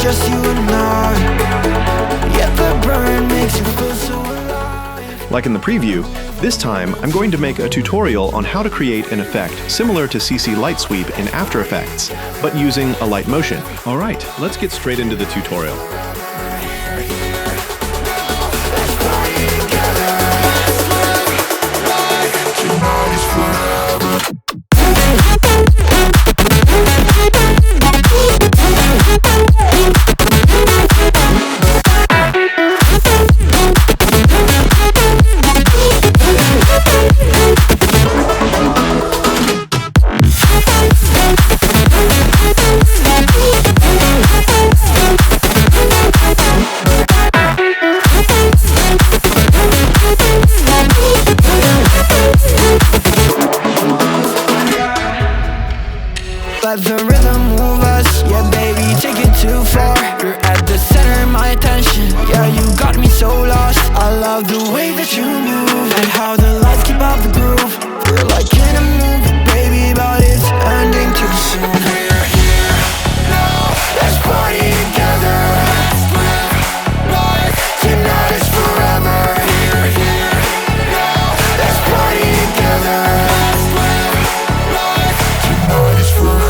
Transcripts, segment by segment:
just you and I. Yeah, the burn makes you feel so alive. Like in the preview, this time I'm going to make a tutorial on how to create an effect similar to CC Light Sweep in After Effects, but using Alight Motion. Alright, let's get straight into the tutorial. Let the rhythm move us, yeah baby, take it too far. You're at the center of my attention, yeah you got me so lost. I love the way that you move, and how the lights keep up the groove. We're like in a movie, baby, but it's ending too soon. We're here, now, let's party together. Let's live life, tonight is forever. We're here, now, let's party together. Let's live life, tonight is forever.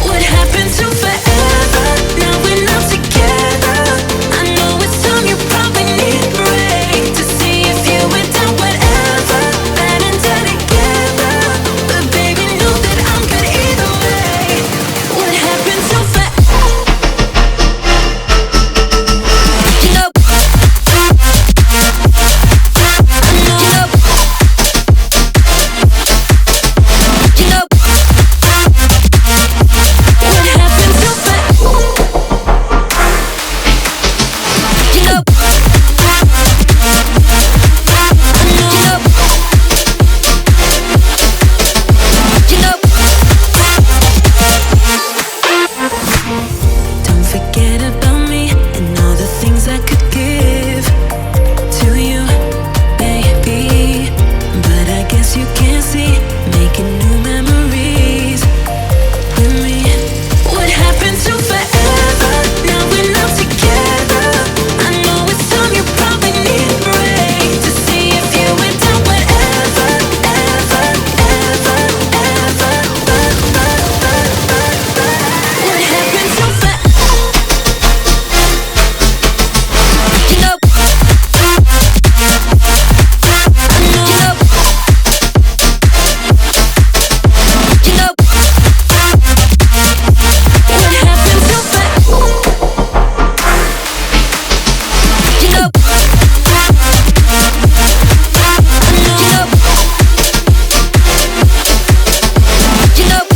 What happened forget about me and all the things I could give to you, baby. But I guess you can't see, making new memories with me. What happened to forever? Now we're not together. I know it's time, you probably need a break to see if you went down whatever, ever, ever, ever. What happened to forever? You know, I know, you know, you know. What happened to forever? You know, you know,